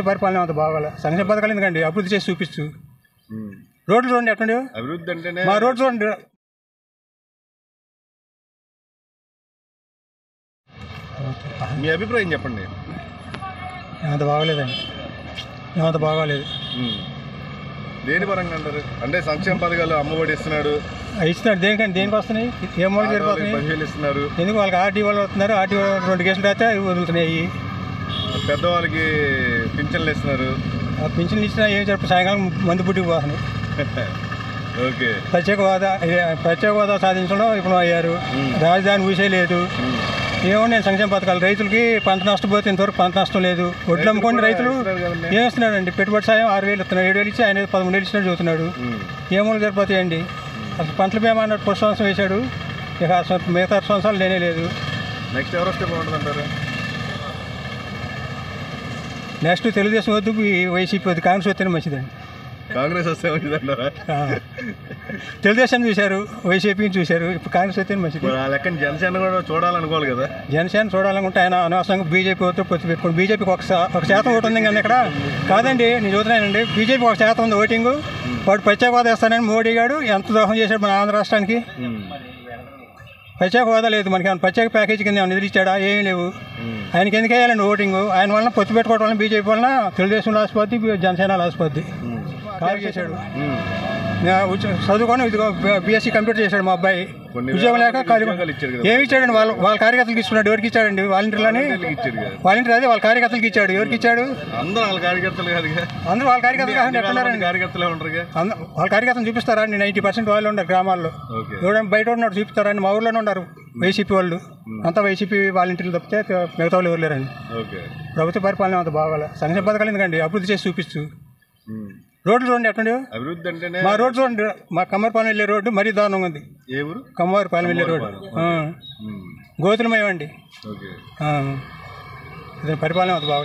పరిపాలన అంత బాగాలే. సంక్షేమ పథకాలు ఎందుకండి, అభివృద్ధి చేసి చూపిస్తూ. రోడ్లు చూడండి ఎట్లుండే, అభివృద్ధి అంటేనే మా రోడ్డు చూడండి. మీ అభిప్రాయం చెప్పండి. ఏమంత బాగోలేదండి, ఏమంత బాగోలేదు. దేని పరంగా అంటారు? అంటే సంక్షేమ పథకాలు అమ్మఒడి ఇస్తున్నాడు, ఇస్తున్నాడు. దేనికి వస్తున్నాయి? ఏ మూడు పదివేలు ఇస్తున్నారు. ఎందుకు వాళ్ళకి ఆర్టీ వాళ్ళు వస్తున్నారు, ఆర్టీ 2 కేసులు రాస్తే వదులుతున్నాయి. పెద్దవాళ్ళకి పింఛన్లు ఇస్తున్నారు. ఆ పింఛన్లు ఇచ్చినా ఏం చెప్పి సాయంకాలం మందు పుట్టికి పోతున్నాయి. ఓకే, ప్రత్యేక హోదా సాధించడం ఇప్పుడు అయ్యారు. రాజధాని ఊసే లేదు. ఏమో నేను సంక్షేమ పథకాలు రైతులకి పంట నష్టపోతే ఇంతవరకు పంట నష్టం లేదు. వడ్లు అమ్ముకొని రైతులు ఏమిస్తున్నాడండి, పెట్టుబడి సాయం 6,000 ఇస్తున్నాడు, 7,000 ఇచ్చి ఆయన 13,000 ఇచ్చినట్టు చూస్తున్నాడు. ఏమో సరిపోతాయండి. అసలు పంటల బీమా అన్నట్టు పుష్ప సంవత్సరం వేశాడు, ఇక మిగతా సంవత్సరాలు లేనే లేదు. నెక్స్ట్ ఎవరు వస్తే బాగుంటుంది అంటారు? నెక్స్ట్ తెలుగుదేశం వద్దు, వైసీపీ వద్దు, కాంగ్రెస్ వస్తేనే మంచిదండి. కాంగ్రెస్ వస్తే మంచిదంటారా? తెలుగుదేశం చూశారు, వైసీపీని చూశారు, ఇప్పుడు కాంగ్రెస్ వస్తేనే మంచిది. లెక్కన జనసేన కూడా చూడాలనుకోవాలి కదా. జనసేన చూడాలనుకుంటే ఆయన అనవసరంగా బీజేపీ వద్దు పొత్తు పెట్టుకోండి. బీజేపీకి 1% ఓటు ఉంది కానీ ఇక్కడ కాదండి, నేను చూస్తున్నానండి. బీజేపీకి 1% ఉంది ఓటింగు. వాడు ప్రత్యేక హోదా ఇస్తానని మోడీ గారు ఎంత దోహం చేశాడు మన ఆంధ్ర రాష్ట్రానికి. ప్రత్యేక హోదా లేదు మనకి, ప్రత్యేక ప్యాకేజీ కింద నిధులు ఇచ్చాడా? ఏమీ లేవు. ఆయనకి ఎందుకు వేయాలండి ఓటింగు? ఆయన వలన పొత్తు పెట్టుకోవడం వలన బీజేపీ వలన తెలుగుదేశం లాసిపోద్ది, జనసేన లాసిపోద్ది. కాల్ చేశాడు, చదువుకొని ఇదిగో బీఎస్సీ కంప్లీట్ చేశాడు మా అబ్బాయి. ఉద్యోగం లేక ఏమి ఇచ్చాడండి? వాళ్ళ కార్యకర్తలకు ఇస్తున్నాడు. ఎవరికి ఇచ్చాడండి? వాలంటీర్లని. వాలంటీర్ అదే వాళ్ళ కార్యకర్తలకు ఇచ్చాడు. ఎవరికి ఇచ్చాడు? అందరూ వాళ్ళ కార్యకర్తలు ఎట్లున్నారండి? వాళ్ళ కార్యకర్తలు చూపిస్తారా అండి? 90% వాళ్ళు ఉన్నారు గ్రామాల్లో. ఎవరైనా బయట ఉన్నాడు చూపిస్తారండి. మా ఊర్లోనే ఉన్నారు వైసీపీ వాళ్ళు. అంతా వైసీపీ వాలంటీర్లు తప్పితే మిగతా వాళ్ళు ఎవరు లేరండి. ప్రభుత్వ పరిపాలన అంత బాగాలే. సంక్షేమ పథకాలు ఎందుకండి, అభివృద్ధి చేసి చూపిస్తూ. రోడ్లు చూడండి ఎట్లుండే, అభివృద్ధి అంటేనే. మా రోడ్డు చూడండి, మా కమ్మరిపాలెం వెళ్ళే రోడ్డు మరీ దారుణంగా ఉంది. ఏ ఊరు? కమ్మరిపాలెం వెళ్ళే రోడ్డు గోతులమయమండి. పరిపాలన అంత బాగలేదు.